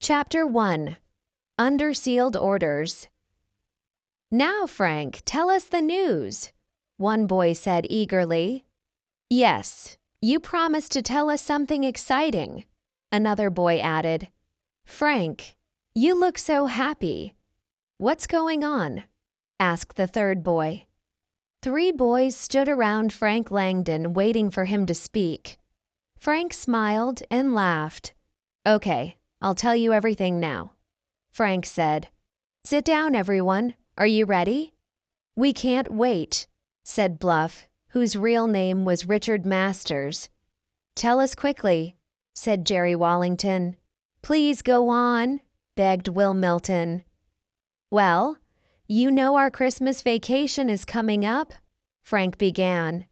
Chapter 1. Under Sealed Orders. "Now, Frank, tell us the news," one boy said eagerly. "Yes, you promised to tell us something exciting," another boy added. "Frank, you look so happy. What's going on?" asked the third boy. 3 boys stood around Frank Langdon waiting for him to speak. Frank smiled and laughed. "Okay, I'll tell you everything now," Frank said. "Sit down, everyone. Are you ready?" "We can't wait," said Bluff, whose real name was Richard Masters. "Tell us quickly," said Jerry Wallington. "Please go on," begged Will Milton. "Well, you know our Christmas vacation is coming up," Frank began.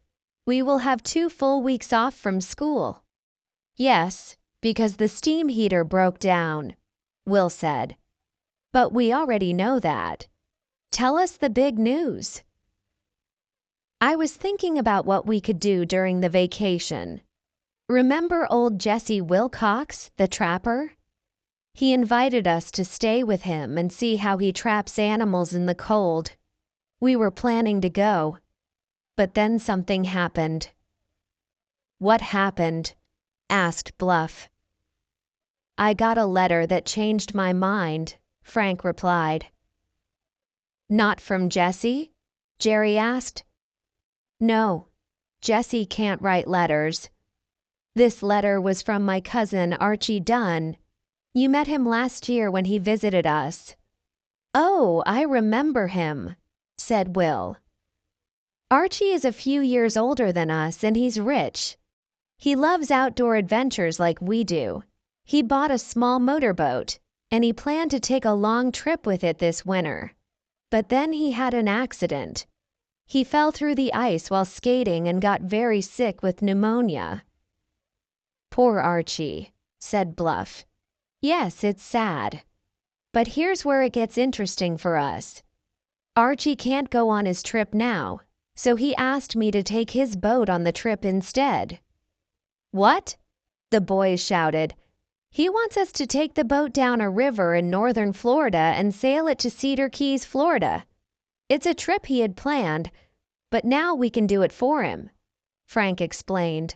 "We will have 2 full weeks off from school." "Yes, because the steam heater broke down," Will said. "But we already know that. Tell us the big news." "I was thinking about what we could do during the vacation. Remember old Jesse Wilcox, the trapper? He invited us to stay with him and see how he traps animals in the cold. We were planning to go, but then something happened." "What happened?" asked Bluff. "I got a letter that changed my mind," Frank replied. "Not from Jesse?" Jerry asked. "No, Jesse can't write letters. This letter was from my cousin Archie Dunn. You met him last year when he visited us." "Oh, I remember him," said Will. "Archie is a few years older than us and he's rich. He loves outdoor adventures like we do. He bought a small motorboat, and he planned to take a long trip with it this winter. But then he had an accident. He fell through the ice while skating and got very sick with pneumonia." "Poor Archie," said Bluff. "Yes, it's sad. But here's where it gets interesting for us. Archie can't go on his trip now, so he asked me to take his boat on the trip instead." "What?" the boys shouted. "He wants us to take the boat down a river in northern Florida and sail it to Cedar Keys, Florida. It's a trip he had planned, but now we can do it for him," Frank explained.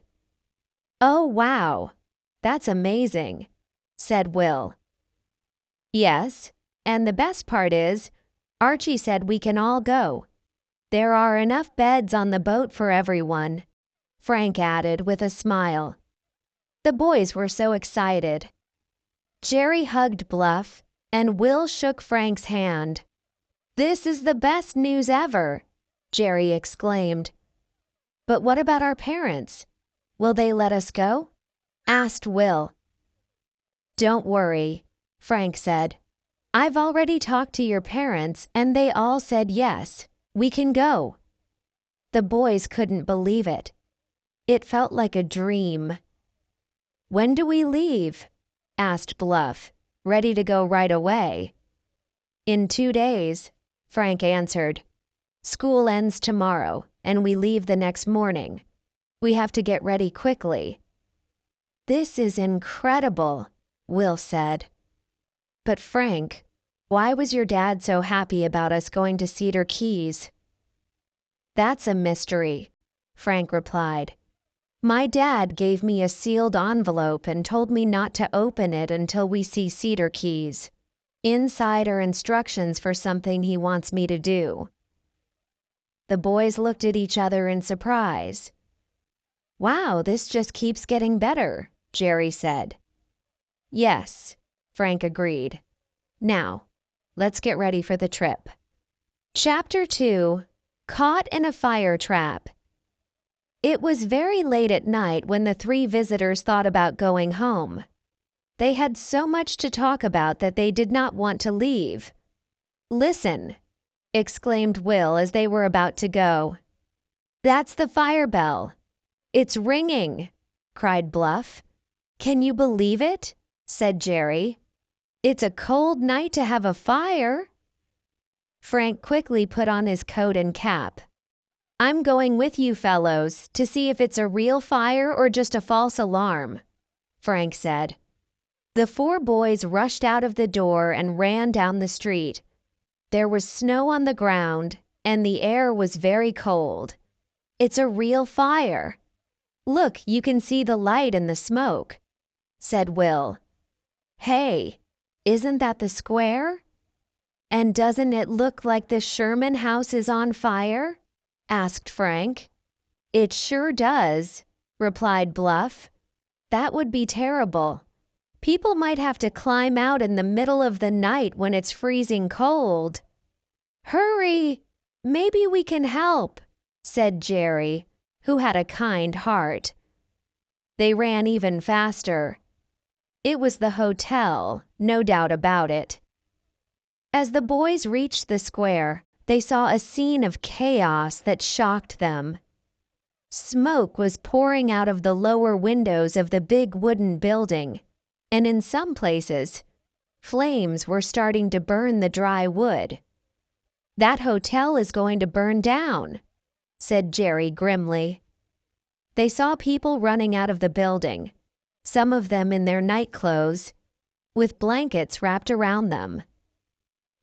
"Oh, wow. That's amazing," said Will. "Yes, and the best part is, Archie said we can all go. There are enough beds on the boat for everyone," Frank added with a smile. The boys were so excited. Jerry hugged Bluff, and Will shook Frank's hand. "This is the best news ever," Jerry exclaimed. "But what about our parents? Will they let us go?" asked Will. "Don't worry," Frank said. "I've already talked to your parents, and they all said yes, we can go." The boys couldn't believe it. It felt like a dream. "When do we leave?" asked Bluff, ready to go right away. "In 2 days," Frank answered. "School ends tomorrow, and we leave the next morning. We have to get ready quickly." "This is incredible," Will said. "But Frank, why was your dad so happy about us going to Cedar Keys?" "That's a mystery," Frank replied. "My dad gave me a sealed envelope and told me not to open it until we see Cedar Keys. Inside are instructions for something he wants me to do." The boys looked at each other in surprise. "Wow, this just keeps getting better," Jerry said. "Yes," Frank agreed. "Now, let's get ready for the trip." Chapter 2. Caught in a Fire Trap. It was very late at night when the 3 visitors thought about going home. They had so much to talk about that they did not want to leave. "Listen," exclaimed Will as they were about to go. "That's the fire bell. It's ringing," cried Bluff. "Can you believe it?" said Jerry. "It's a cold night to have a fire." Frank quickly put on his coat and cap. "I'm going with you fellows to see if it's a real fire or just a false alarm," Frank said. The four boys rushed out of the door and ran down the street. There was snow on the ground, and the air was very cold. "It's a real fire. Look, you can see the light and the smoke," said Will. "Hey, isn't that the square? And doesn't it look like the Sherman house is on fire?" asked Frank. "It sure does," replied Bluff. "That would be terrible. People might have to climb out in the middle of the night when it's freezing cold." "Hurry! Maybe we can help," said Jerry, who had a kind heart. They ran even faster. It was the hotel, no doubt about it. As the boys reached the square, they saw a scene of chaos that shocked them. Smoke was pouring out of the lower windows of the big wooden building, and in some places, flames were starting to burn the dry wood. "That hotel is going to burn down," said Jerry grimly. They saw people running out of the building, some of them in their night clothes, with blankets wrapped around them.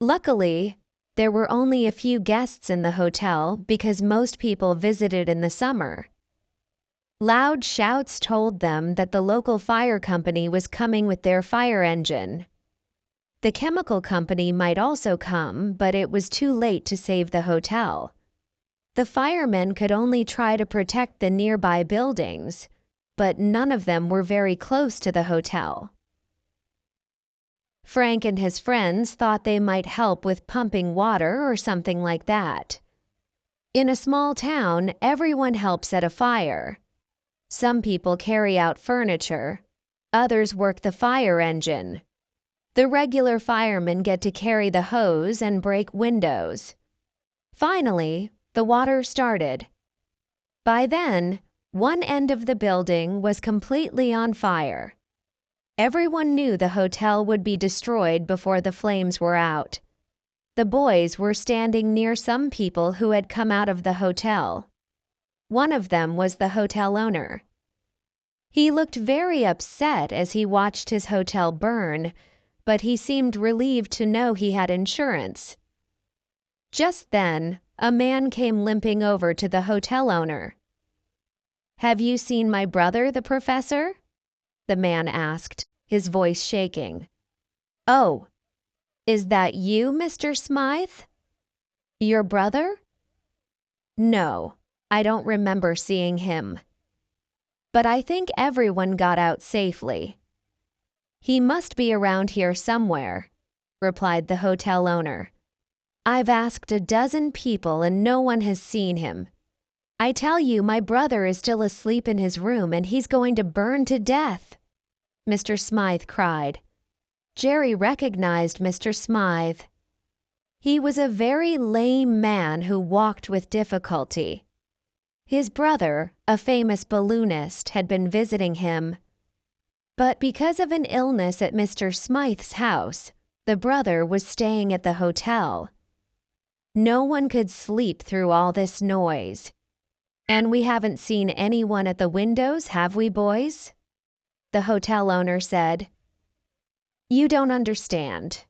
Luckily, there were only a few guests in the hotel because most people visited in the summer. Loud shouts told them that the local fire company was coming with their fire engine. The chemical company might also come, but it was too late to save the hotel. The firemen could only try to protect the nearby buildings, but none of them were very close to the hotel. Frank and his friends thought they might help with pumping water or something like that. In a small town, everyone helps at a fire. Some people carry out furniture, others work the fire engine. The regular firemen get to carry the hose and break windows. Finally, the water started. By then, one end of the building was completely on fire. Everyone knew the hotel would be destroyed before the flames were out. The boys were standing near some people who had come out of the hotel. One of them was the hotel owner. He looked very upset as he watched his hotel burn, but he seemed relieved to know he had insurance. Just then, a man came limping over to the hotel owner. "Have you seen my brother, the professor?" the man asked, his voice shaking. "Oh, is that you, Mr. Smythe? Your brother?" "No, I don't remember seeing him. But I think everyone got out safely." "He must be around here somewhere," replied the hotel owner. "I've asked a dozen people and no one has seen him. I tell you, my brother is still asleep in his room and he's going to burn to death," Mr. Smythe cried. Jerry recognized Mr. Smythe. He was a very lame man who walked with difficulty. His brother, a famous balloonist, had been visiting him. But because of an illness at Mr. Smythe's house, the brother was staying at the hotel. No one could sleep through all this noise. "And we haven't seen anyone at the windows, have we, boys?" the hotel owner said. "You don't understand.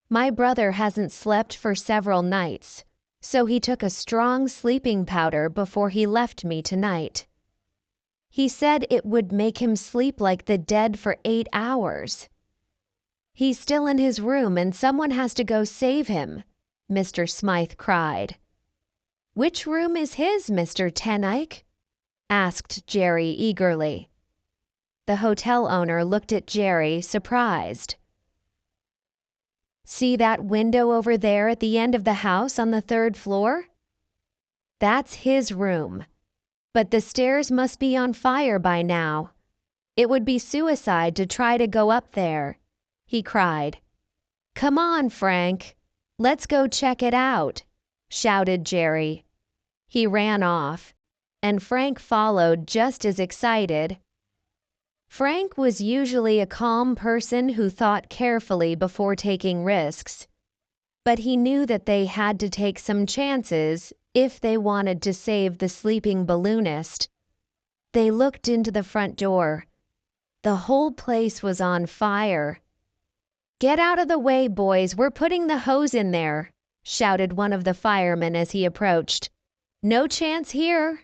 My brother hasn't slept for several nights, so he took a strong sleeping powder before he left me tonight. He said it would make him sleep like the dead for 8 hours. He's still in his room and someone has to go save him," Mr. Smythe cried. "Which room is his, Mr. Ten Eyck?" asked Jerry eagerly. The hotel owner looked at Jerry, surprised. "See that window over there at the end of the house on the 3rd floor? That's his room. But the stairs must be on fire by now. It would be suicide to try to go up there," he cried. "Come on, Frank. Let's go check it out," shouted Jerry. He ran off, and Frank followed just as excited. Frank was usually a calm person who thought carefully before taking risks, but he knew that they had to take some chances if they wanted to save the sleeping balloonist. They looked into the front door. The whole place was on fire. "Get out of the way, boys, we're putting the hose in there," shouted one of the firemen as he approached. "No chance here,"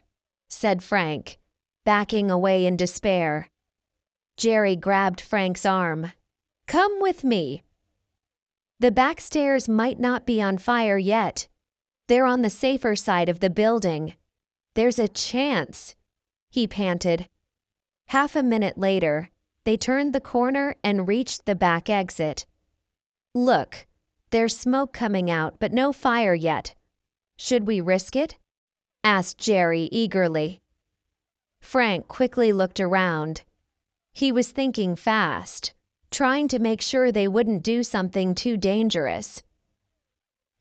said Frank, backing away in despair. Jerry grabbed Frank's arm. "Come with me." "The back stairs might not be on fire yet. They're on the safer side of the building. There's a chance," he panted. Half a minute later, they turned the corner and reached the back exit. "Look, there's smoke coming out, but no fire yet. Should we risk it?" asked Jerry eagerly. Frank quickly looked around. He was thinking fast, trying to make sure they wouldn't do something too dangerous.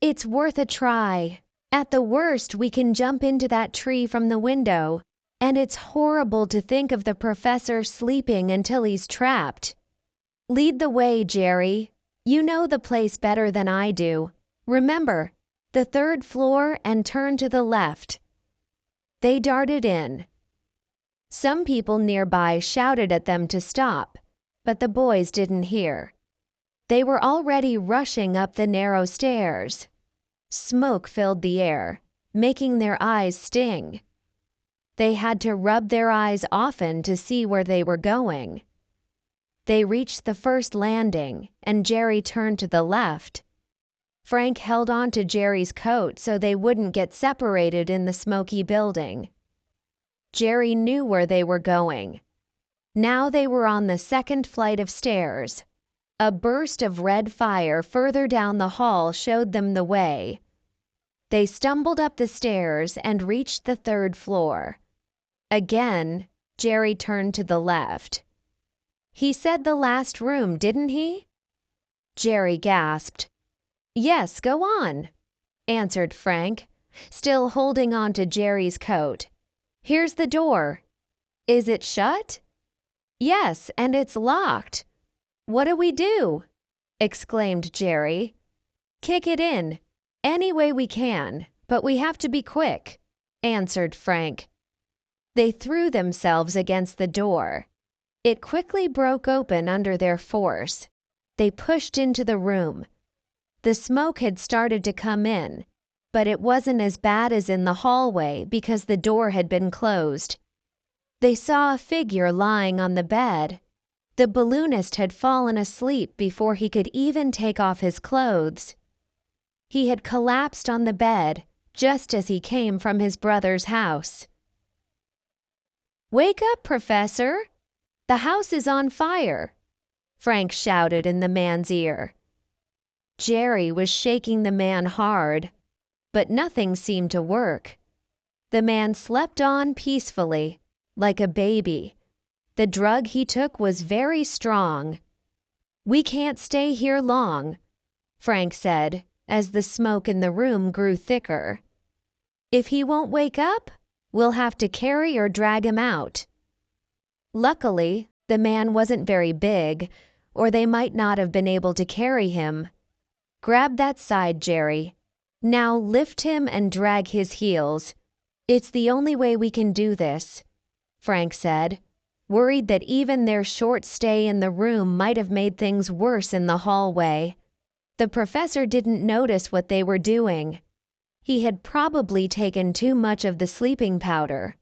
"It's worth a try. At the worst, we can jump into that tree from the window, and it's horrible to think of the professor sleeping until he's trapped. Lead the way, Jerry. You know the place better than I do. Remember, the 3rd floor and turn to the left." They darted in. Some people nearby shouted at them to stop, but the boys didn't hear. They were already rushing up the narrow stairs. Smoke filled the air, making their eyes sting. They had to rub their eyes often to see where they were going. They reached the first landing, and Jerry turned to the left. Frank held on to Jerry's coat so they wouldn't get separated in the smoky building. Jerry knew where they were going. Now they were on the 2nd flight of stairs. A burst of red fire further down the hall showed them the way. They stumbled up the stairs and reached the 3rd floor. Again, Jerry turned to the left. "He said the last room, didn't he?" Jerry gasped. "Yes, go on," answered Frank, still holding on to Jerry's coat. "Here's the door. Is it shut?" "Yes, and it's locked." "What do we do?" exclaimed Jerry. "Kick it in, any way we can, but we have to be quick," answered Frank. They threw themselves against the door. It quickly broke open under their force. They pushed into the room. The smoke had started to come in, but it wasn't as bad as in the hallway because the door had been closed. They saw a figure lying on the bed. The balloonist had fallen asleep before he could even take off his clothes. He had collapsed on the bed just as he came from his brother's house. "Wake up, Professor! The house is on fire!" Frank shouted in the man's ear. Jerry was shaking the man hard, but nothing seemed to work. The man slept on peacefully, like a baby. The drug he took was very strong. "We can't stay here long," Frank said, as the smoke in the room grew thicker. "If he won't wake up, we'll have to carry or drag him out." Luckily, the man wasn't very big, or they might not have been able to carry him. "Grab that side, Jerry. Now lift him and drag his heels. It's the only way we can do this," Frank said, worried that even their short stay in the room might have made things worse in the hallway. The professor didn't notice what they were doing. He had probably taken too much of the sleeping powder.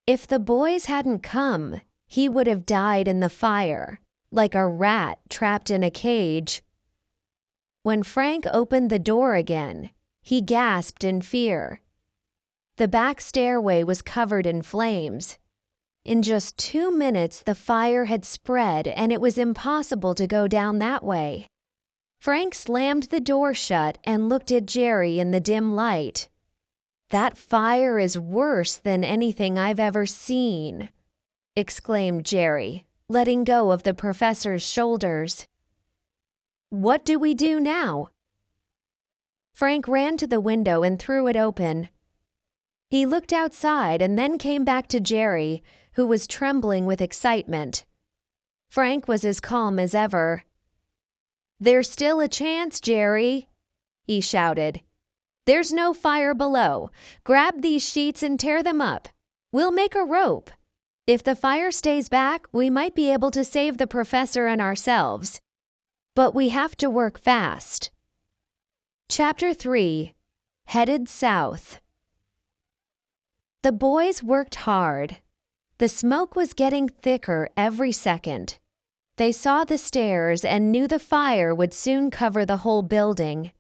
If the boys hadn't come, he would have died in the fire, like a rat trapped in a cage. When Frank opened the door again, he gasped in fear. The back stairway was covered in flames. In just 2 minutes the fire had spread and it was impossible to go down that way. Frank slammed the door shut and looked at Jerry in the dim light. "That fire is worse than anything I've ever seen," exclaimed Jerry, letting go of the professor's shoulders. "What do we do now?" Frank ran to the window and threw it open. He looked outside and then came back to Jerry, who was trembling with excitement. Frank was as calm as ever. "There's still a chance, Jerry," he shouted. "There's no fire below. Grab these sheets and tear them up. We'll make a rope. If the fire stays back, we might be able to save the professor and ourselves. But we have to work fast. Chapter 3. Headed South. The boys worked hard. The smoke was getting thicker every second. They saw the stairs and knew the fire would soon cover the whole building.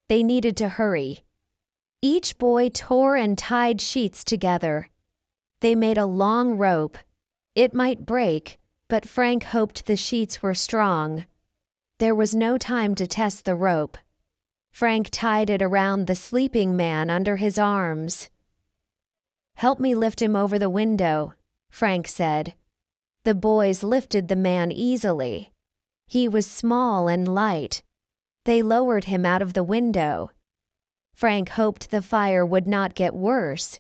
They needed to hurry. Each boy tore and tied sheets together. They made a long rope. It might break, but Frank hoped the sheets were strong. There was no time to test the rope. Frank tied it around the sleeping man under his arms. "Help me lift him over the window," Frank said. The boys lifted the man easily. He was small and light. They lowered him out of the window. Frank hoped the fire would not get worse.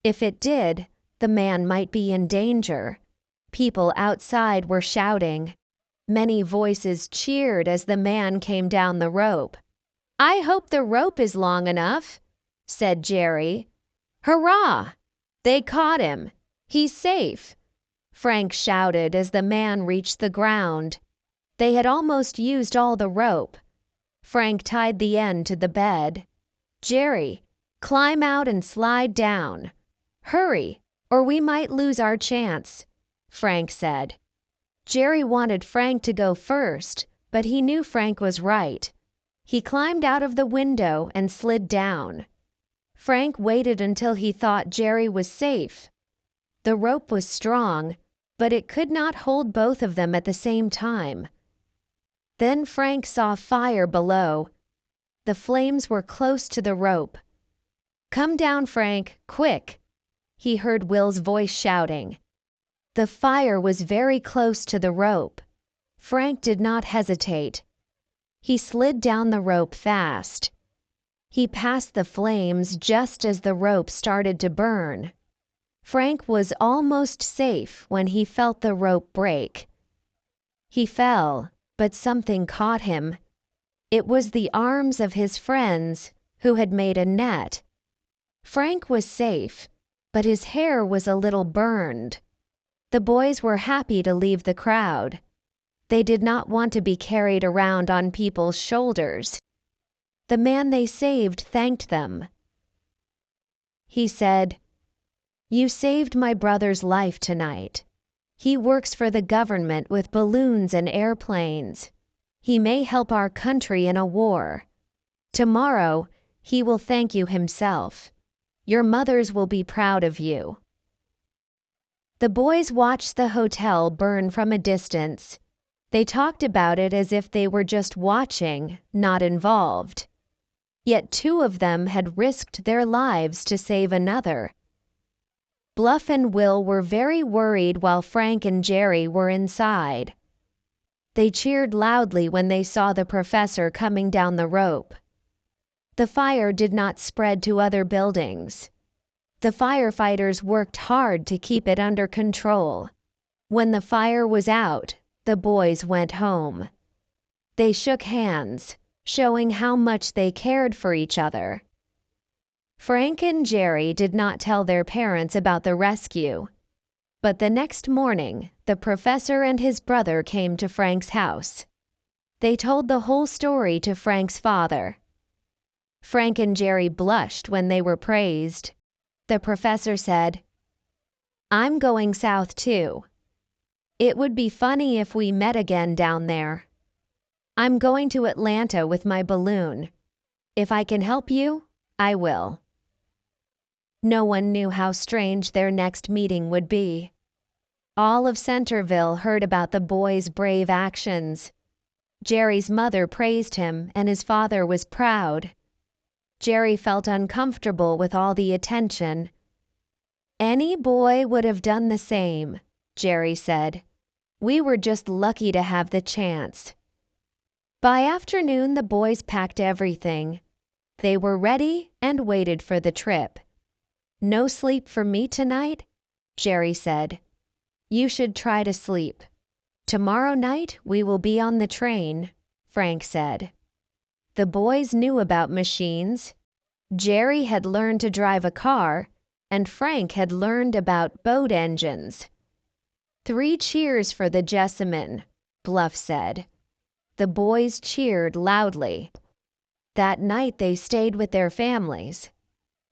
If it did, the man might be in danger. People outside were shouting. Many voices cheered as the man came down the rope. "I hope the rope is long enough," said Jerry. "Hurrah! They caught him. He's safe," Frank shouted as the man reached the ground. They had almost used all the rope. Frank tied the end to the bed. "Jerry, climb out and slide down. Hurry, or we might lose our chance," Frank said. Jerry wanted Frank to go first, but he knew Frank was right. He climbed out of the window and slid down. Frank waited until he thought Jerry was safe. The rope was strong, but it could not hold both of them at the same time. Then Frank saw fire below. The flames were close to the rope. "Come down, Frank, quick!" he heard Will's voice shouting. The fire was very close to the rope. Frank did not hesitate. He slid down the rope fast. He passed the flames just as the rope started to burn. Frank was almost safe when he felt the rope break. He fell, but something caught him. It was the arms of his friends who had made a net. Frank was safe, but his hair was a little burned. The boys were happy to leave the crowd. They did not want to be carried around on people's shoulders. The man they saved thanked them. He said, "You saved my brother's life tonight. He works for the government with balloons and airplanes. He may help our country in a war. Tomorrow, he will thank you himself. Your mothers will be proud of you." The boys watched the hotel burn from a distance. They talked about it as if they were just watching, not involved. Yet 2 of them had risked their lives to save another. Bluff and Will were very worried while Frank and Jerry were inside. They cheered loudly when they saw the professor coming down the rope. The fire did not spread to other buildings. The firefighters worked hard to keep it under control. When the fire was out, the boys went home. They shook hands, showing how much they cared for each other. Frank and Jerry did not tell their parents about the rescue. But the next morning, the professor and his brother came to Frank's house. They told the whole story to Frank's father. Frank and Jerry blushed when they were praised. The professor said, "I'm going south too. It would be funny if we met again down there. I'm going to Atlanta with my balloon. If I can help you, I will." No one knew how strange their next meeting would be. All of Centerville heard about the boy's brave actions. Jerry's mother praised him and his father was proud. Jerry felt uncomfortable with all the attention. "Any boy would have done the same," Jerry said. "We were just lucky to have the chance." By afternoon, the boys packed everything. They were ready and waited for the trip. "No sleep for me tonight?" Jerry said. "You should try to sleep. Tomorrow night we will be on the train," Frank said. The boys knew about machines. Jerry had learned to drive a car, and Frank had learned about boat engines. 3 cheers for the Jessamine, Bluff said. The boys cheered loudly. That night they stayed with their families.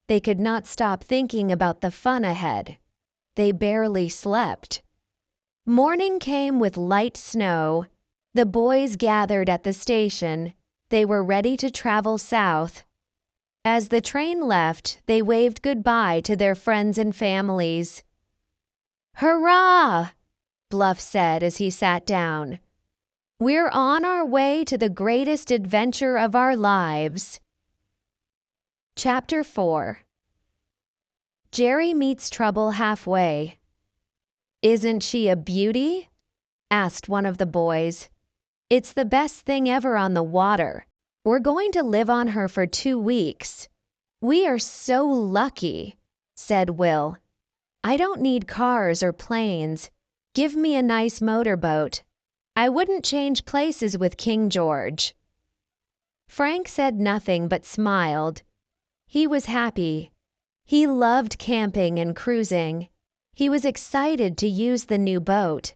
They could not stop thinking about the fun ahead. They barely slept. Morning came with light snow. The boys gathered at the station. They were ready to travel south. As the train left, they waved goodbye to their friends and families. "Hurrah!" Bluff said as he sat down. "We're on our way to the greatest adventure of our lives." Chapter 4. Jerry meets trouble halfway. "Isn't she a beauty?" asked one of the boys. "It's the best thing ever on the water. We're going to live on her for 2 weeks." "We are so lucky," said Will. "I don't need cars or planes. Give me a nice motorboat. I wouldn't change places with King George." Frank said nothing but smiled. He was happy. He loved camping and cruising. He was excited to use the new boat.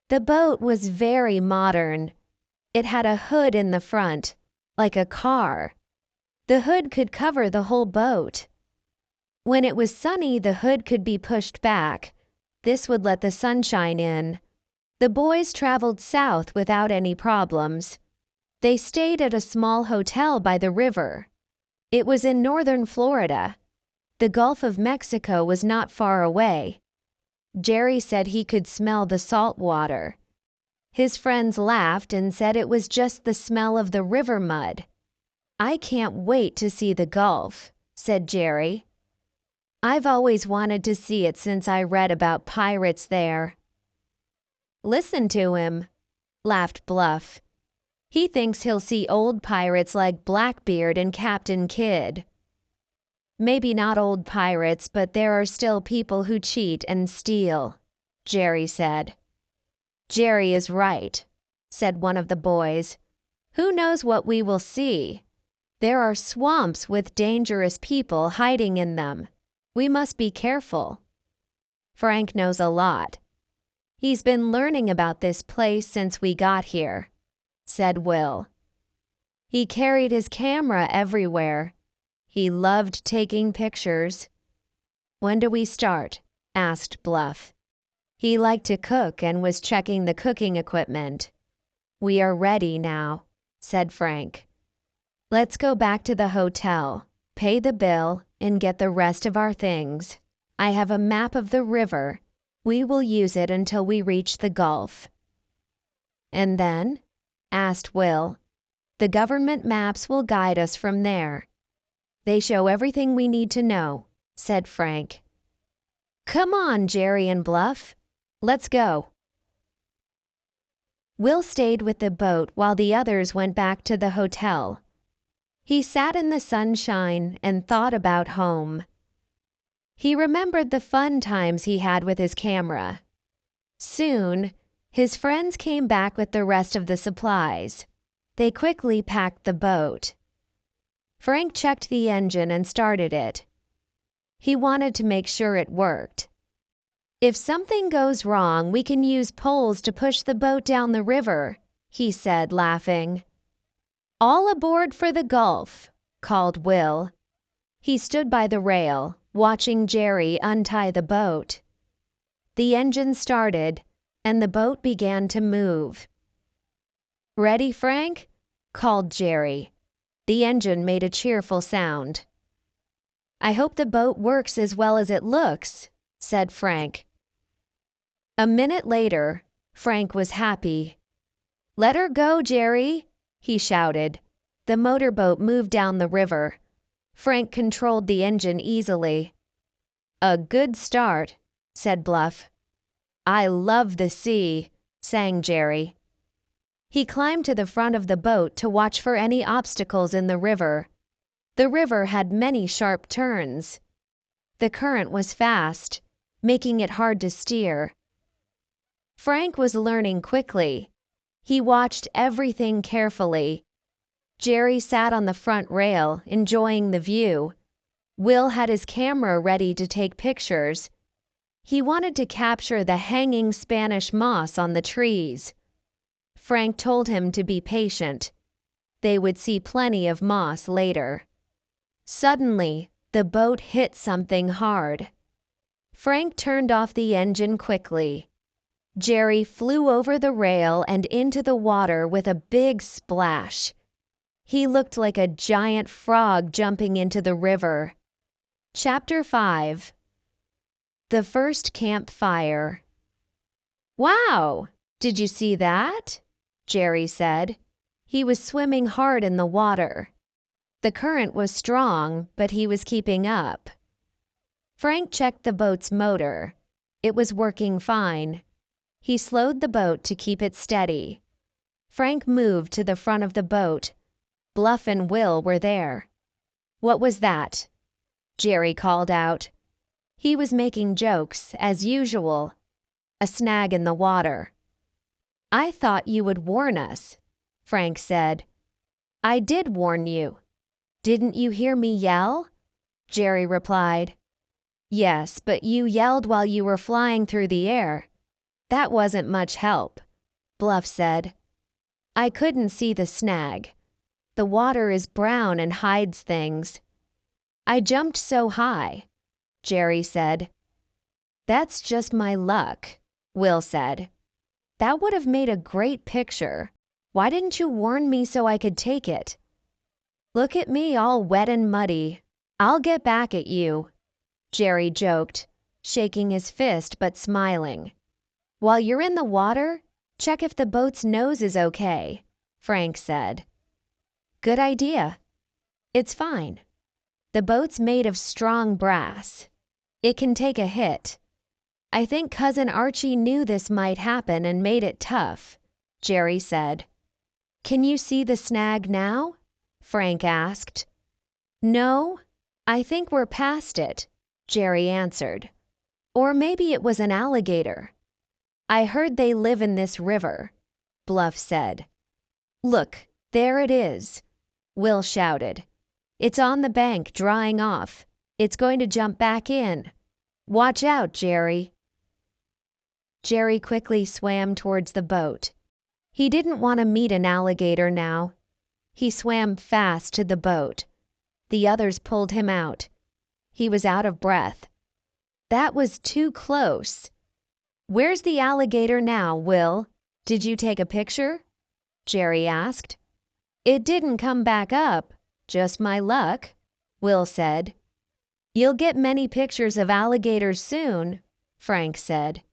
The boat was very modern. It had a hood in the front, like a car. The hood could cover the whole boat. When it was sunny, the hood could be pushed back. This would let the sunshine in. The boys traveled south without any problems. They stayed at a small hotel by the river. It was in northern Florida. The Gulf of Mexico was not far away. Jerry said he could smell the salt water. His friends laughed and said it was just the smell of the river mud. "I can't wait to see the Gulf," said Jerry. "I've always wanted to see it since I read about pirates there." "Listen to him," laughed Bluff. "He thinks he'll see old pirates like Blackbeard and Captain Kidd." "Maybe not old pirates, but there are still people who cheat and steal," Jerry said. "Jerry is right," said one of the boys. "Who knows what we will see? There are swamps with dangerous people hiding in them. We must be careful." "Frank knows a lot. He's been learning about this place since we got here," said Will. "He carried his camera everywhere. He loved taking pictures." "When do we start?" asked Bluff. He liked to cook and was checking the cooking equipment. "We are ready now," said Frank. "Let's go back to the hotel, pay the bill, and get the rest of our things. I have a map of the river. We will use it until we reach the Gulf." "And then?" asked Will. "The government maps will guide us from there. They show everything we need to know," said Frank. "Come on, Jerry and Bluff. Let's go." Will stayed with the boat while the others went back to the hotel. He sat in the sunshine and thought about home. He remembered the fun times he had with his camera. Soon, his friends came back with the rest of the supplies. They quickly packed the boat. Frank checked the engine and started it. He wanted to make sure it worked. "If something goes wrong, we can use poles to push the boat down the river," he said, laughing. "All aboard for the Gulf," called Will. He stood by the rail, watching Jerry untie the boat. The engine started, and the boat began to move. "Ready, Frank?" called Jerry. The engine made a cheerful sound. "I hope the boat works as well as it looks," said Frank. A minute later, Frank was happy. "Let her go, Jerry," he shouted. The motorboat moved down the river. Frank controlled the engine easily. "A good start," said Bluff. "I love the sea," sang Jerry. He climbed to the front of the boat to watch for any obstacles in the river. The river had many sharp turns. The current was fast, making it hard to steer. Frank was learning quickly. He watched everything carefully. Jerry sat on the front rail, enjoying the view. Will had his camera ready to take pictures. He wanted to capture the hanging Spanish moss on the trees. Frank told him to be patient. They would see plenty of moss later. Suddenly, the boat hit something hard. Frank turned off the engine quickly. Jerry flew over the rail and into the water with a big splash. He looked like a giant frog jumping into the river. Chapter 5. The First Campfire. "Wow! Did you see that?" Jerry said. He was swimming hard in the water. The current was strong, but he was keeping up. Frank checked the boat's motor. It was working fine. He slowed the boat to keep it steady. Frank moved to the front of the boat. Bluff and Will were there. "What was that?" Jerry called out. He was making jokes, as usual. "A snag in the water." "I thought you would warn us," Frank said. "I did warn you." "Didn't you hear me yell?" Jerry replied. "Yes, but you yelled while you were flying through the air. That wasn't much help," Bluff said. "I couldn't see the snag. The water is brown and hides things." "I jumped so high," Jerry said. "That's just my luck," Will said. "That would have made a great picture. Why didn't you warn me so I could take it?" "Look at me all wet and muddy. I'll get back at you," Jerry joked, shaking his fist but smiling. "While you're in the water, check if the boat's nose is okay," Frank said. "Good idea." "It's fine. The boat's made of strong brass. It can take a hit. I think Cousin Archie knew this might happen and made it tough," Jerry said. "Can you see the snag now?" Frank asked. "No, I think we're past it," Jerry answered. "Or maybe it was an alligator." "I heard they live in this river," Bluff said. "Look, there it is," Will shouted. "It's on the bank drying off. It's going to jump back in. Watch out, Jerry." Jerry quickly swam towards the boat. He didn't want to meet an alligator now. He swam fast to the boat. The others pulled him out. He was out of breath. That was too close. "Where's the alligator now, Will? Did you take a picture?" Jerry asked. "It didn't come back up. Just my luck," Will said. "You'll get many pictures of alligators soon," Frank said.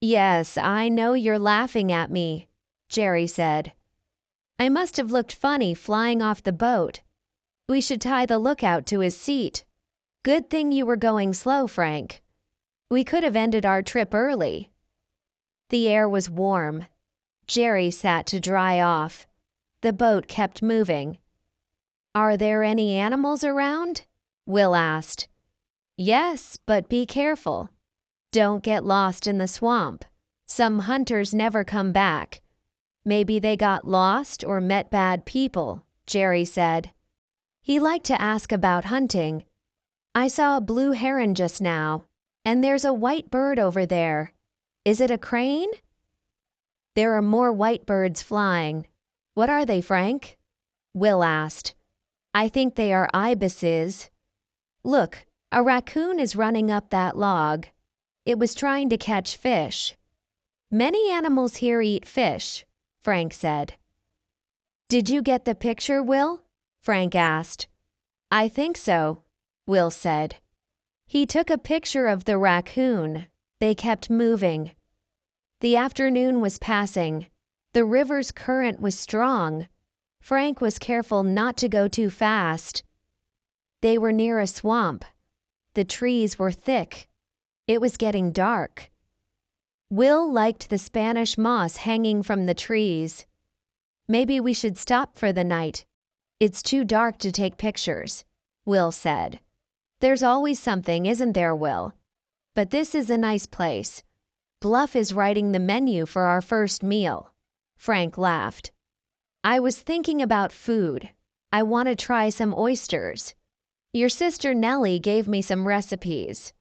"Yes, I know you're laughing at me," Jerry said. "I must have looked funny flying off the boat. We should tie the lookout to his seat. Good thing you were going slow, Frank. We could have ended our trip early." The air was warm. Jerry sat to dry off. The boat kept moving. "Are there any animals around?" Will asked. "Yes, but be careful. Don't get lost in the swamp. Some hunters never come back. Maybe they got lost or met bad people," Jerry said. He liked to ask about hunting. "I saw a blue heron just now, and there's a white bird over there. Is it a crane?" "There are more white birds flying. What are they, Frank?" Will asked. "I think they are ibises. Look, a raccoon is running up that log. It was trying to catch fish." "Many animals here eat fish," Frank said. "Did you get the picture, Will?" Frank asked. "I think so," Will said. He took a picture of the raccoon. They kept moving. The afternoon was passing. The river's current was strong. Frank was careful not to go too fast. They were near a swamp. The trees were thick. It was getting dark. Will liked the Spanish moss hanging from the trees. "Maybe we should stop for the night. It's too dark to take pictures," Will said. "There's always something, isn't there, Will? But this is a nice place. Bluff is writing the menu for our first meal." Frank laughed. "I was thinking about food. I want to try some oysters. Your sister Nellie gave me some recipes."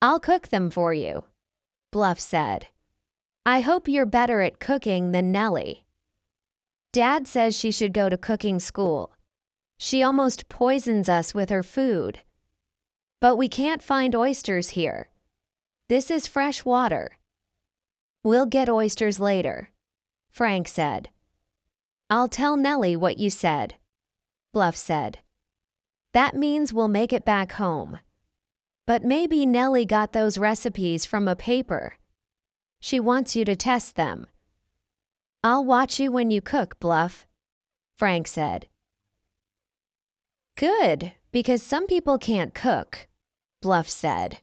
I'll cook them for you, Bluff said. I hope you're better at cooking than Nellie. Dad says she should go to cooking school. She almost poisons us with her food. But we can't find oysters here. This is fresh water. We'll get oysters later, Frank said. I'll tell Nellie what you said, Bluff said. That means we'll make it back home. But maybe Nellie got those recipes from a paper. She wants you to test them. I'll watch you when you cook, Bluff, Frank said. Good, because some people can't cook, Bluff said.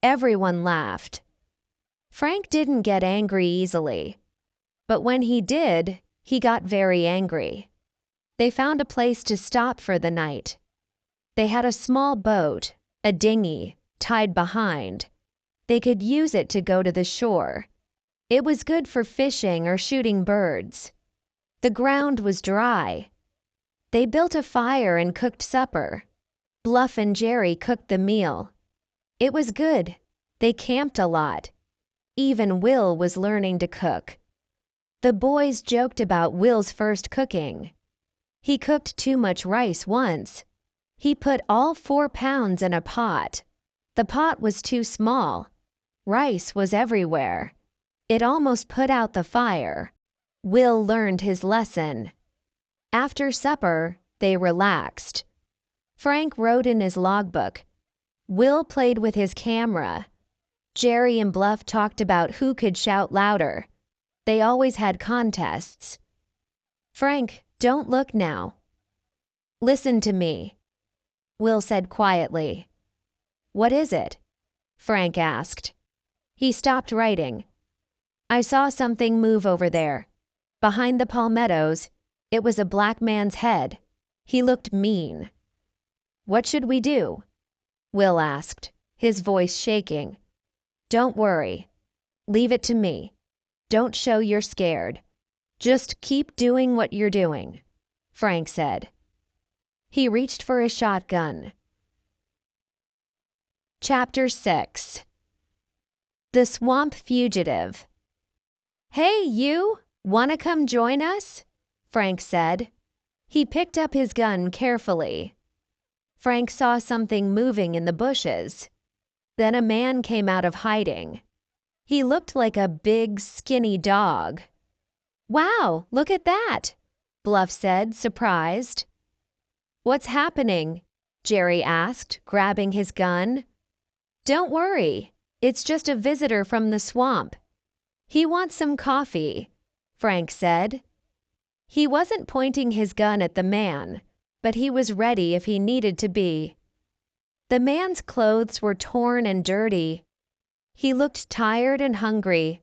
Everyone laughed. Frank didn't get angry easily, but when he did, he got very angry. They found a place to stop for the night. They had a small boat, a dinghy, tied behind. They could use it to go to the shore. It was good for fishing or shooting birds. The ground was dry. They built a fire and cooked supper. Bluff and Jerry cooked the meal. It was good. They camped a lot. Even Will was learning to cook. The boys joked about Will's first cooking. He cooked too much rice once. He put all 4 pounds in a pot. The pot was too small. Rice was everywhere. It almost put out the fire. Will learned his lesson. After supper, they relaxed. Frank wrote in his logbook. Will played with his camera. Jerry and Bluff talked about who could shout louder. They always had contests. Frank, don't look now. Listen to me, Will said quietly. What is it? Frank asked. He stopped writing. I saw something move over there. Behind the palmettos, it was a black man's head. He looked mean. What should we do? Will asked, his voice shaking. Don't worry. Leave it to me. Don't show you're scared. Just keep doing what you're doing, Frank said. He reached for his shotgun. Chapter 6. The Swamp Fugitive. Hey, you! Wanna come join us? Frank said. He picked up his gun carefully. Frank saw something moving in the bushes. Then a man came out of hiding. He looked like a big, skinny dog. Wow, look at that, Bluff said, surprised. What's happening? Jerry asked, grabbing his gun. Don't worry, it's just a visitor from the swamp. He wants some coffee, Frank said. He wasn't pointing his gun at the man, but he was ready if he needed to be. The man's clothes were torn and dirty. He looked tired and hungry.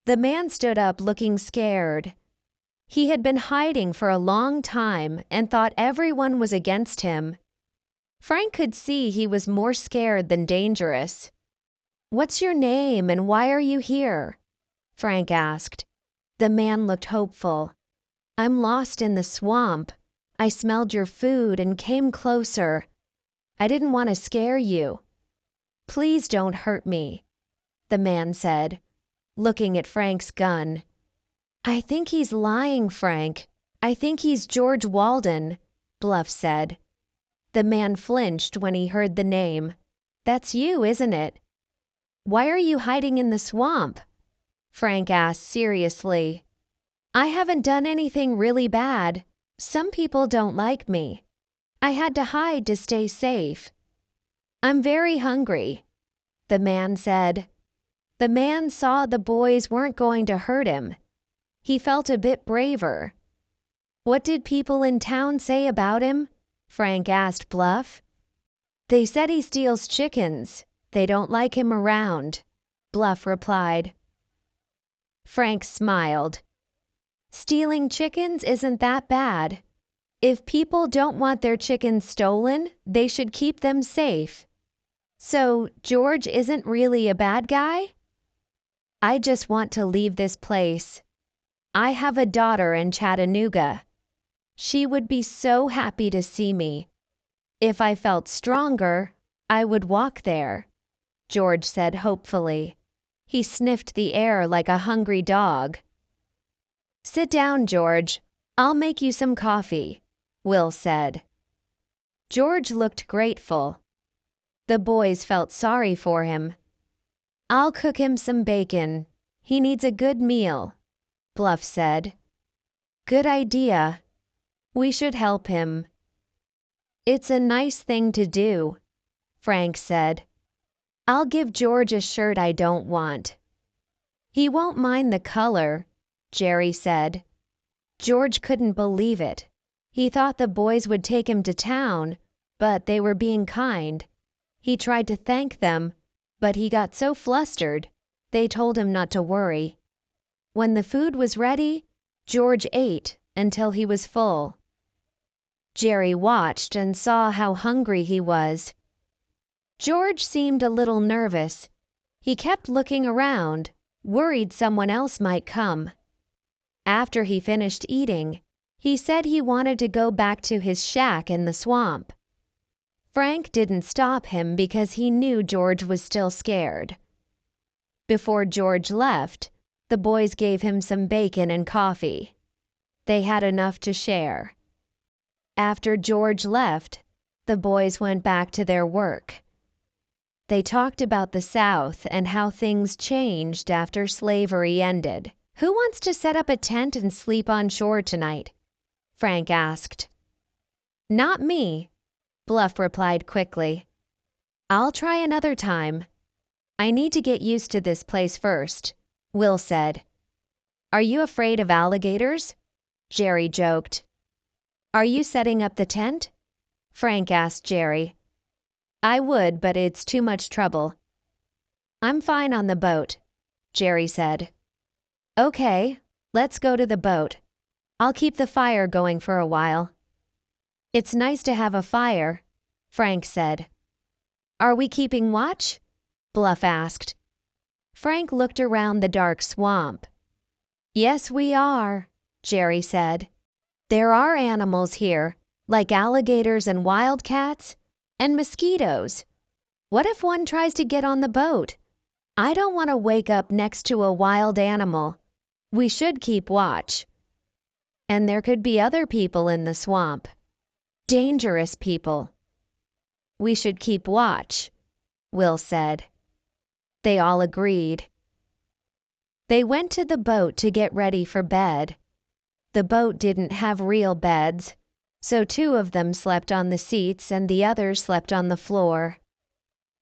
The man stood up looking scared. He had been hiding for a long time and thought everyone was against him. Frank could see he was more scared than dangerous. What's your name and why are you here? Frank asked. The man looked hopeful. I'm lost in the swamp. I smelled your food and came closer. I didn't want to scare you. Please don't hurt me, the man said, looking at Frank's gun. I think he's lying, Frank. I think he's George Walden, Bluff said. The man flinched when he heard the name. That's you, isn't it? Why are you hiding in the swamp? Frank asked seriously. I haven't done anything really bad. Some people don't like me. I had to hide to stay safe. I'm very hungry, the man said. The man saw the boys weren't going to hurt him. He felt a bit braver. What did people in town say about him? Frank asked Bluff. They said he steals chickens. They don't like him around, Bluff replied. Frank smiled. Stealing chickens isn't that bad. If people don't want their chickens stolen, they should keep them safe. So, George isn't really a bad guy? I just want to leave this place. I have a daughter in Chattanooga. She would be so happy to see me. If I felt stronger, I would walk there. George said hopefully. He sniffed the air like a hungry dog. Sit down, George. I'll make you some coffee, Will said. George looked grateful. The boys felt sorry for him. I'll cook him some bacon. He needs a good meal, Bluff said. Good idea. We should help him. It's a nice thing to do, Frank said. I'll give George a shirt I don't want. He won't mind the color, Jerry said. George couldn't believe it. He thought the boys would take him to town, but they were being kind. He tried to thank them, but he got so flustered, they told him not to worry. When the food was ready, George ate until he was full. Jerry watched and saw how hungry he was. George seemed a little nervous. He kept looking around, worried someone else might come. After he finished eating, he said he wanted to go back to his shack in the swamp. Frank didn't stop him because he knew George was still scared. Before George left, the boys gave him some bacon and coffee. They had enough to share. After George left, the boys went back to their work. They talked about the South and how things changed after slavery ended. Who wants to set up a tent and sleep on shore tonight? Frank asked. Not me, Bluff replied quickly. I'll try another time. I need to get used to this place first, Will said. Are you afraid of alligators? Jerry joked. Are you setting up the tent? Frank asked Jerry. I would, but it's too much trouble. I'm fine on the boat, Jerry said. Okay, let's go to the boat. I'll keep the fire going for a while. It's nice to have a fire, Frank said. Are we keeping watch? Bluff asked. Frank looked around the dark swamp. Yes, we are, Jerry said. There are animals here, like alligators and wildcats, and mosquitoes. What if one tries to get on the boat? I don't want to wake up next to a wild animal. We should keep watch. And there could be other people in the swamp. Dangerous people. We should keep watch, Will said. They all agreed. They went to the boat to get ready for bed. The boat didn't have real beds, so two of them slept on the seats and the others slept on the floor.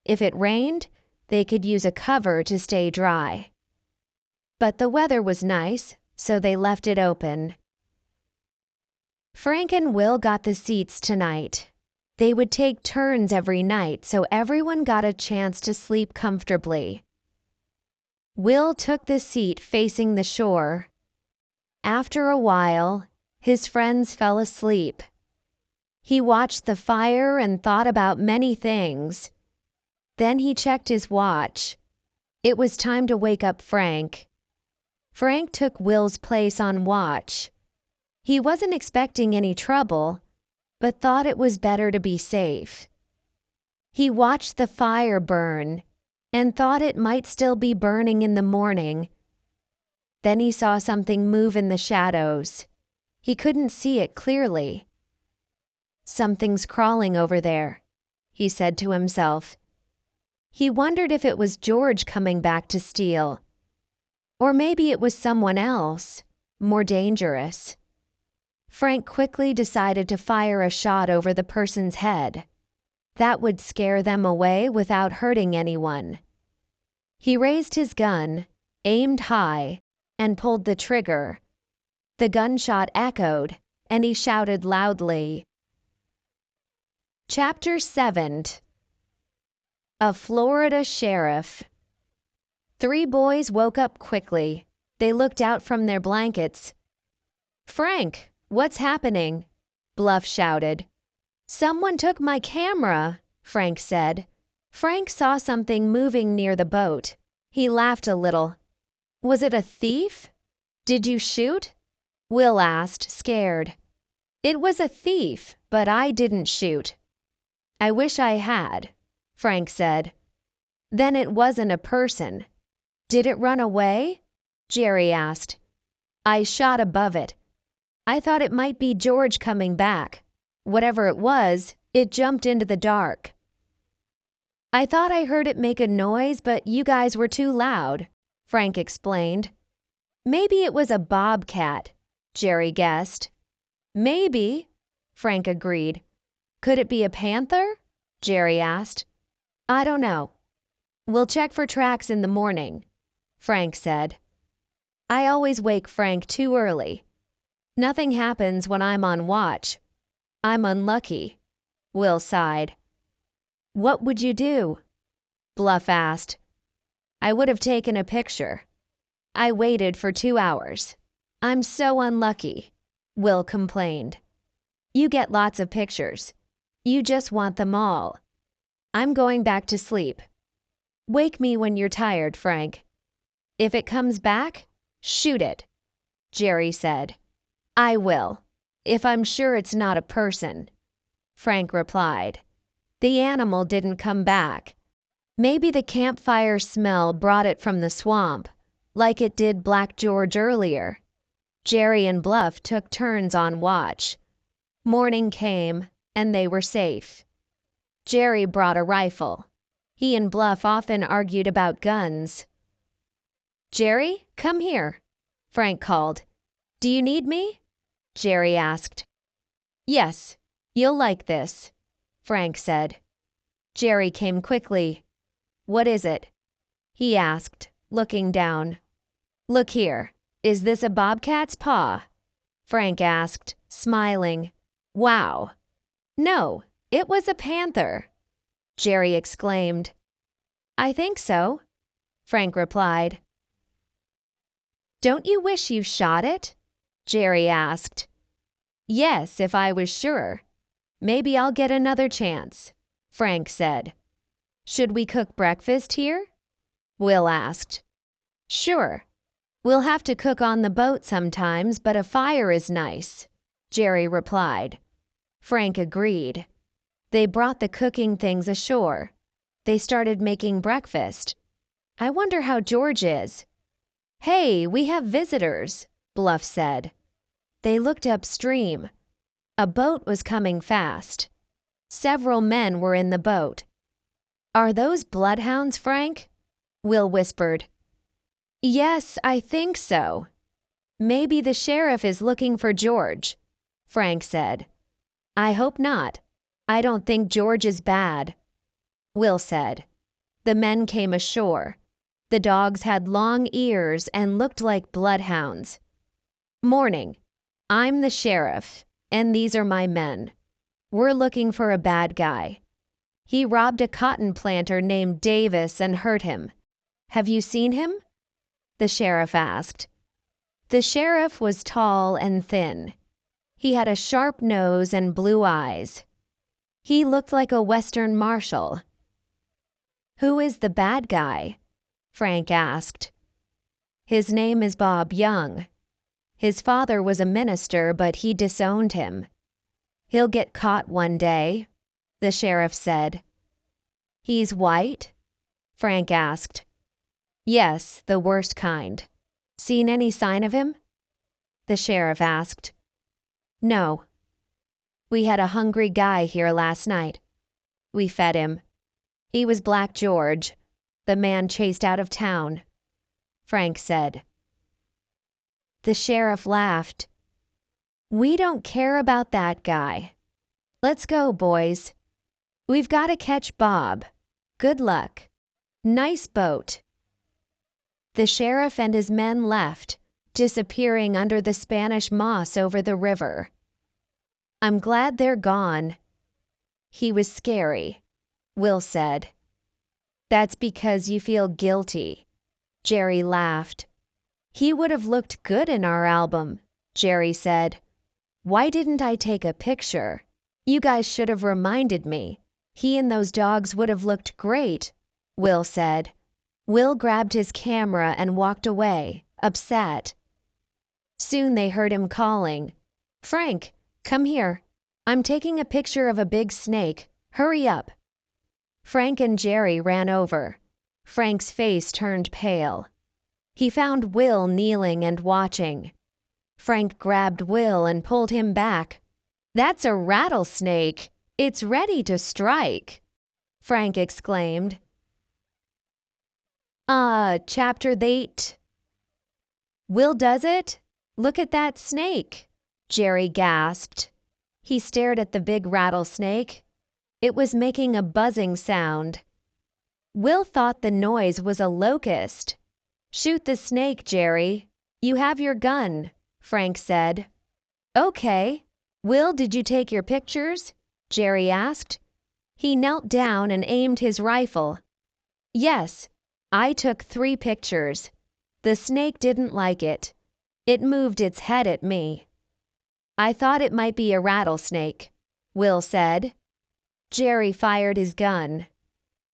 If it rained, they could use a cover to stay dry. But the weather was nice, so they left it open. Frank and Will got the seats tonight. They would take turns every night so everyone got a chance to sleep comfortably. Will took the seat facing the shore. After a while, his friends fell asleep. He watched the fire and thought about many things. Then he checked his watch. It was time to wake up Frank. Frank took Will's place on watch. He wasn't expecting any trouble, but thought it was better to be safe. He watched the fire burn and thought it might still be burning in the morning. Then he saw something move in the shadows. He couldn't see it clearly. Something's crawling over there, he said to himself. He wondered if it was George coming back to steal. Or maybe it was someone else, more dangerous. Frank quickly decided to fire a shot over the person's head. That would scare them away without hurting anyone. He raised his gun, aimed high, and pulled the trigger. The gunshot echoed, and he shouted loudly. Chapter 7. A Florida Sheriff. 3 boys woke up quickly. They looked out from their blankets. Frank, what's happening? Bluff shouted. Someone took my camera, Frank said. Frank saw something moving near the boat. He laughed a little. Was it a thief? Did you shoot? Will asked, scared. It was a thief, but I didn't shoot. I wish I had, Frank said. Then it wasn't a person. Did it run away? Jerry asked. I shot above it. I thought it might be George coming back. Whatever it was, it jumped into the dark. I thought I heard it make a noise, but you guys were too loud, Frank explained. Maybe it was a bobcat, Jerry guessed. Maybe, Frank agreed. Could it be a panther? Jerry asked. I don't know. We'll check for tracks in the morning, Frank said. I always wake Frank too early. Nothing happens when I'm on watch. I'm unlucky, Will sighed. What would you do? Bluff asked. I would have taken a picture. I waited for 2 hours. I'm so unlucky, Will complained. You get lots of pictures. You just want them all. I'm going back to sleep. Wake me when you're tired, Frank. If it comes back, shoot it, Jerry said. I will, if I'm sure it's not a person, Frank replied. The animal didn't come back. Maybe the campfire smell brought it from the swamp, like it did Black George earlier. Jerry and Bluff took turns on watch. Morning came, and they were safe. Jerry brought a rifle. He and Bluff often argued about guns. Jerry, come here, Frank called. Do you need me? Jerry asked. Yes, you'll like this, Frank said. Jerry came quickly. What is it? He asked, looking down. Look here, is this a bobcat's paw? Frank asked, smiling. Wow. No, it was a panther, Jerry exclaimed. I think so, Frank replied. Don't you wish you shot it? Jerry asked. Yes, if I was sure. Maybe I'll get another chance, Frank said. Should we cook breakfast here? Will asked. Sure. We'll have to cook on the boat sometimes, but a fire is nice, Jerry replied. Frank agreed. They brought the cooking things ashore. They started making breakfast. I wonder how George is. Hey, we have visitors, Bluff said. They looked upstream. A boat was coming fast. Several men were in the boat. Are those bloodhounds, Frank? Will whispered. Yes, I think so. Maybe the sheriff is looking for George, Frank said. I hope not. I don't think George is bad, Will said. The men came ashore. The dogs had long ears and looked like bloodhounds. Morning. I'm the sheriff, and these are my men. We're looking for a bad guy. He robbed a cotton planter named Davis and hurt him. Have you seen him? The sheriff asked. The sheriff was tall and thin. He had a sharp nose and blue eyes. He looked like a Western marshal. Who is the bad guy? Frank asked. His name is Bob Young. His father was a minister, but he disowned him. He'll get caught one day, the sheriff said. He's white? Frank asked. Yes, the worst kind. Seen any sign of him? The sheriff asked. No. We had a hungry guy here last night. We fed him. He was Black George, the man chased out of town, Frank said. The sheriff laughed. We don't care about that guy. Let's go, boys. We've got to catch Bob. Good luck. Nice boat. The sheriff and his men left, disappearing under the Spanish moss over the river. I'm glad they're gone. He was scary, Will said. That's because you feel guilty. Jerry laughed. He would have looked good in our album, Jerry said. Why didn't I take a picture? You guys should have reminded me. He and those dogs would have looked great, Will said. Will grabbed his camera and walked away, upset. Soon they heard him calling. Frank, come here. I'm taking a picture of a big snake. Hurry up. Frank and Jerry ran over. Frank's face turned pale. He found Will kneeling and watching. Frank grabbed Will and pulled him back. "That's a rattlesnake! It's ready to strike!" Frank exclaimed. Chapter 8. "Will does it? Look at that snake!" Jerry gasped. He stared at the big rattlesnake. It was making a buzzing sound. Will thought the noise was a locust. "Shoot the snake, Jerry. You have your gun," Frank said. "Okay. Will, did you take your pictures?" Jerry asked. He knelt down and aimed his rifle. "Yes, I took 3 pictures. The snake didn't like it. It moved its head at me." "I thought it might be a rattlesnake," Will said. Jerry fired his gun.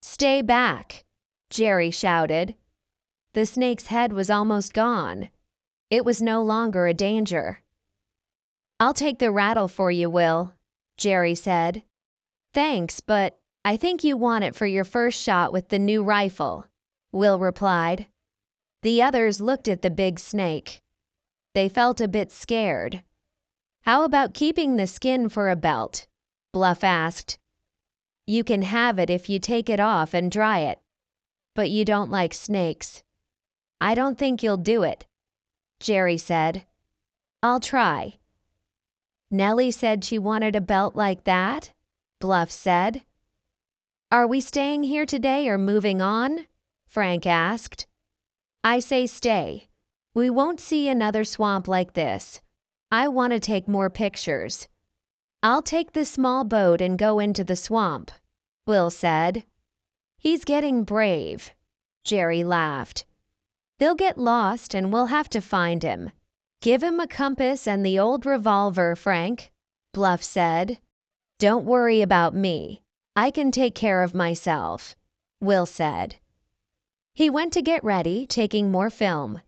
"Stay back!" Jerry shouted. The snake's head was almost gone. It was no longer a danger. "I'll take the rattle for you, Will," Jerry said. "Thanks, but I think you want it for your first shot with the new rifle," Will replied. The others looked at the big snake. They felt a bit scared. "How about keeping the skin for a belt?" Bluff asked. "You can have it if you take it off and dry it. But you don't like snakes." "I don't think you'll do it," Jerry said. "I'll try." "Nellie said she wanted a belt like that?" Bluff said. "Are we staying here today or moving on?" Frank asked. "I say stay. We won't see another swamp like this. I want to take more pictures." "I'll take the small boat and go into the swamp," Will said. "He's getting brave." Jerry laughed. "They'll get lost and we'll have to find him. Give him a compass and the old revolver, Frank," Bluff said. "Don't worry about me. I can take care of myself," Will said. He went to get ready, taking more film.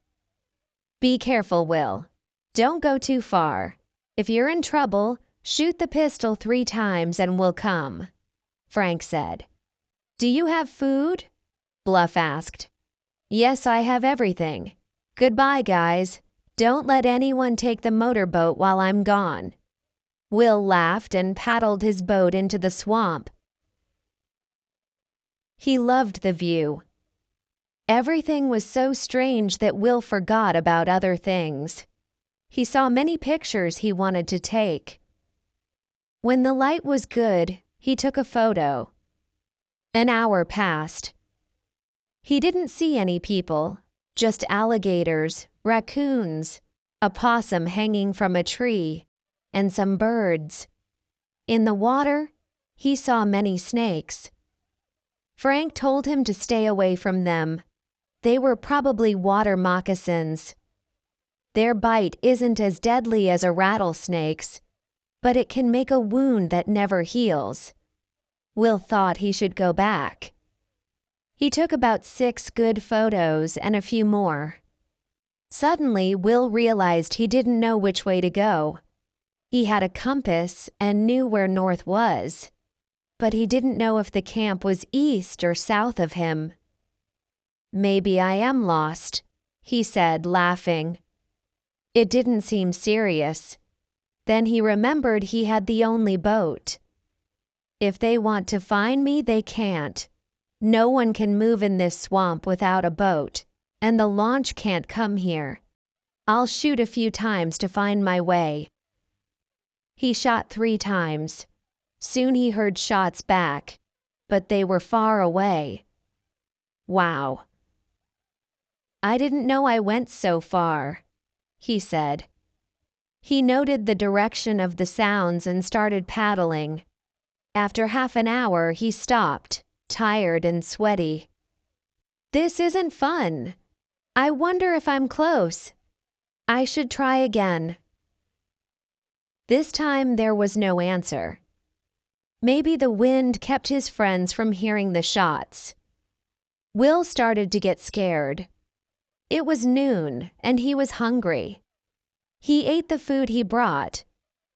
"Be careful, Will. Don't go too far. If you're in trouble, shoot the pistol 3 times and we'll come," Frank said. "Do you have food?" Bluff asked. "Yes, I have everything. Goodbye, guys. Don't let anyone take the motorboat while I'm gone." Will laughed and paddled his boat into the swamp. He loved the view. Everything was so strange that Will forgot about other things. He saw many pictures he wanted to take. When the light was good, he took a photo. An hour passed. He didn't see any people, just alligators, raccoons, a possum hanging from a tree, and some birds. In the water, he saw many snakes. Frank told him to stay away from them. They were probably water moccasins. Their bite isn't as deadly as a rattlesnake's, but it can make a wound that never heals. Will thought he should go back. He took about 6 good photos and a few more. Suddenly, Will realized he didn't know which way to go. He had a compass and knew where north was, but he didn't know if the camp was east or south of him. "Maybe I am lost," he said, laughing. It didn't seem serious. Then he remembered he had the only boat. "If they want to find me, they can't. No one can move in this swamp without a boat, and the launch can't come here. I'll shoot a few times to find my way." He shot 3 times. Soon he heard shots back, but they were far away. "Wow. I didn't know I went so far," he said. He noted the direction of the sounds and started paddling. After half an hour, he stopped, tired and sweaty. "This isn't fun. I wonder if I'm close. I should try again." This time there was no answer. Maybe the wind kept his friends from hearing the shots. Will started to get scared. It was noon, and he was hungry. He ate the food he brought,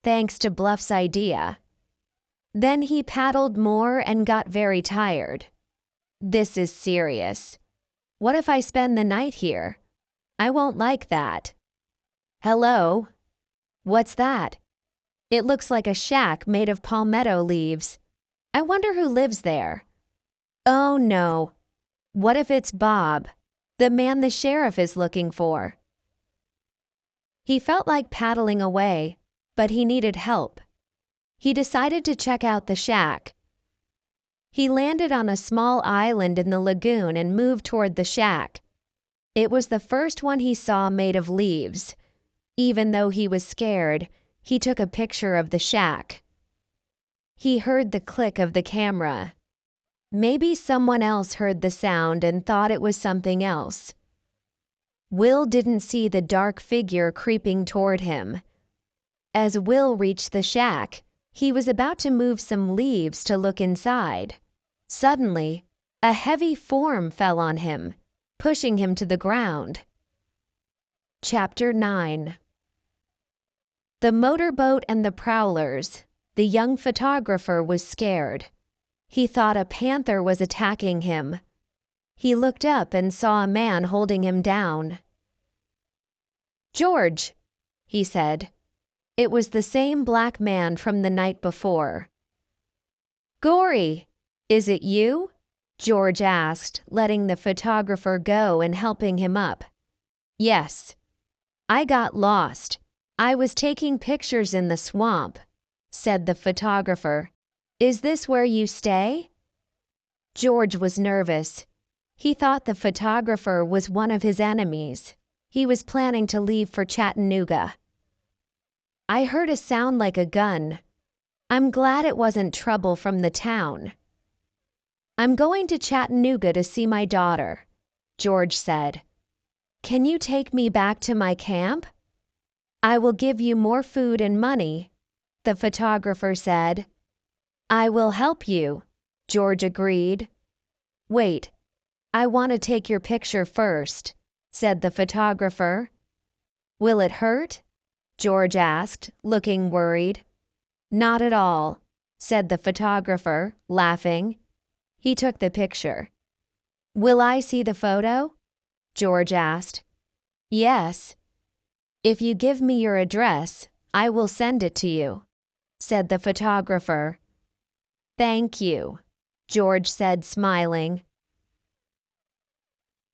thanks to Bluff's idea. Then he paddled more and got very tired. "This is serious," What if I spend the night here? I won't like that. Hello? What's that? It looks like a shack made of palmetto leaves. I wonder who lives there. Oh no. What if it's Bob, the man the sheriff is looking for? He felt like paddling away, but he needed help. He decided to check out the shack. He landed on a small island in the lagoon and moved toward the shack. It was the first one he saw made of leaves. Even though he was scared, he took a picture of the shack. He heard the click of the camera. Maybe someone else heard the sound and thought it was something else. Will didn't see the dark figure creeping toward him. As Will reached the shack, he was about to move some leaves to look inside. Suddenly, a heavy form fell on him, pushing him to the ground. Chapter 9. The motorboat and the prowlers. The young photographer was scared. He thought a panther was attacking him. He looked up and saw a man holding him down. "George," he said. It was the same black man from the night before. "Gory, is it you?" George asked, letting the photographer go and helping him up. "Yes. I got lost. I was taking pictures in the swamp," said the photographer. "Is this where you stay?" George was nervous. He thought the photographer was one of his enemies. He was planning to leave for Chattanooga. "I heard a sound like a gun. I'm glad it wasn't trouble from the town." "I'm going to Chattanooga to see my daughter," George said. "Can you take me back to my camp?" "I will give you more food and money," the photographer said. "I will help you," George agreed. "Wait, I want to take your picture first," said the photographer. "Will it hurt?" George asked, looking worried. "Not at all," said the photographer, laughing. He took the picture. "Will I see the photo?" George asked. "Yes. If you give me your address, I will send it to you," said the photographer. "Thank you," George said, smiling.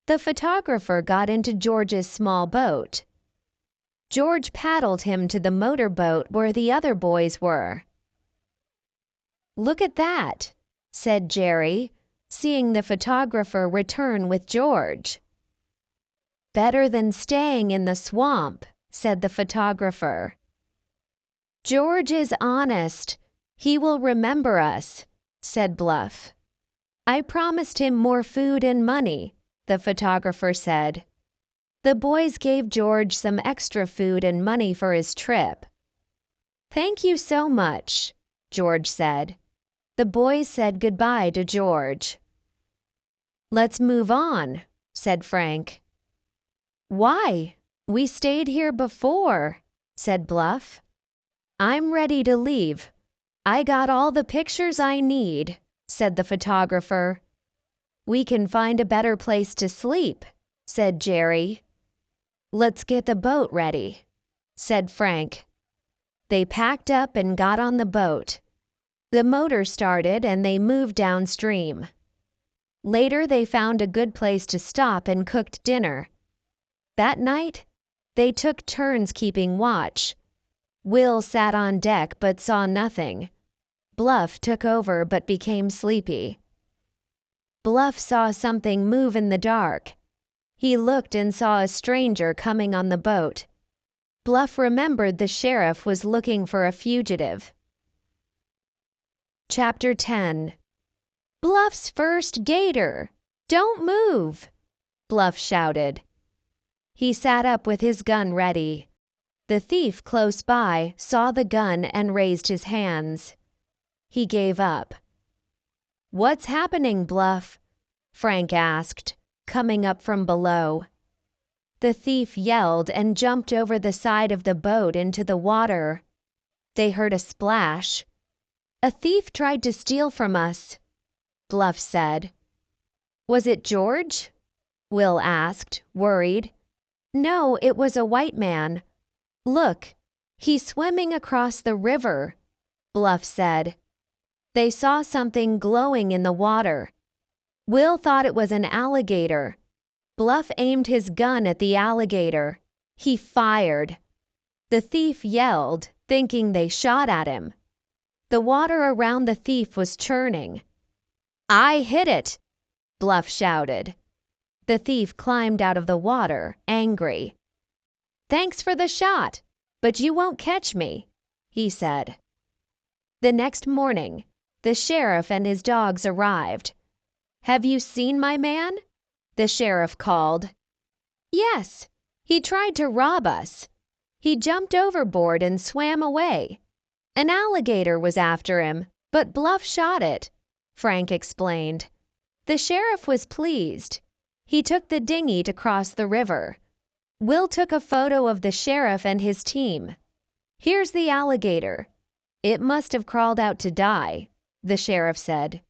The photographer got into George's small boat. George paddled him to the motorboat where the other boys were. "Look at that," said Jerry, seeing the photographer return with George. "Better than staying in the swamp," said the photographer. "George is honest. He will remember us," said Bluff. "I promised him more food and money," the photographer said. The boys gave George some extra food and money for his trip. "Thank you so much," George said. The boys said goodbye to George. "Let's move on," said Frank. "Why? We stayed here before," said Bluff. "I'm ready to leave. I got all the pictures I need," said the photographer. "We can find a better place to sleep," said Jerry. "Let's get the boat ready," said Frank. They packed up and got on the boat. The motor started and they moved downstream. Later they found a good place to stop and cooked dinner. That night, they took turns keeping watch. Will sat on deck but saw nothing. Bluff took over but became sleepy. Bluff saw something move in the dark. He looked and saw a stranger coming on the boat. Bluff remembered the sheriff was looking for a fugitive. Chapter 10. "Bluff's first gator! Don't move!" Bluff shouted. He sat up with his gun ready. The thief close by saw the gun and raised his hands. He gave up. "What's happening, Bluff?" Frank asked, coming up from below. The thief yelled and jumped over the side of the boat into the water. They heard a splash. "A thief tried to steal from us," Bluff said. "Was it George?" Will asked, worried. No, it was a white man. Look, he's swimming across the river, Bluff said. They saw something glowing in the water. Will thought it was an alligator. Bluff aimed his gun at the alligator. He fired. The thief yelled, thinking they shot at him. The water around the thief was churning. I hit it, Bluff shouted. The thief climbed out of the water, angry. Thanks for the shot, but you won't catch me, he said. The next morning, the sheriff and his dogs arrived. Have you seen my man? The sheriff called. Yes, he tried to rob us. He jumped overboard and swam away. An alligator was after him, but Bluff shot it, Frank explained. The sheriff was pleased. He took the dinghy to cross the river. Will took a photo of the sheriff and his team. Here's the alligator. It must have crawled out to die, the sheriff said.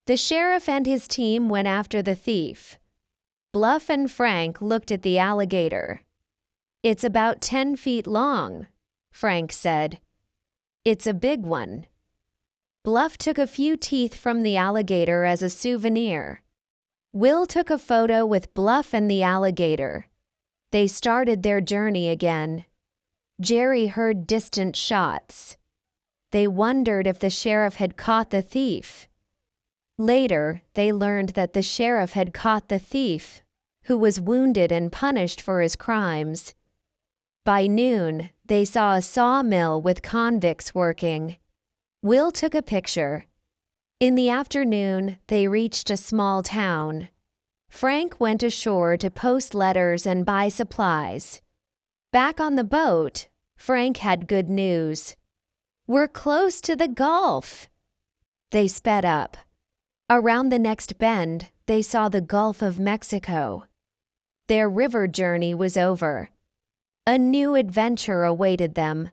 The sheriff and his team went after the thief. Bluff and Frank looked at the alligator. It's about 10 feet long, Frank said. It's a big one. Bluff took a few teeth from the alligator as a souvenir. Will took a photo with Bluff and the alligator. They started their journey again. Jerry heard distant shots. They wondered if the sheriff had caught the thief. Later, they learned that the sheriff had caught the thief, who was wounded and punished for his crimes. By noon, they saw a sawmill with convicts working. Will took a picture. In the afternoon, they reached a small town. Frank went ashore to post letters and buy supplies. Back on the boat, Frank had good news. We're close to the Gulf. They sped up. Around the next bend, they saw the Gulf of Mexico. Their river journey was over. A new adventure awaited them.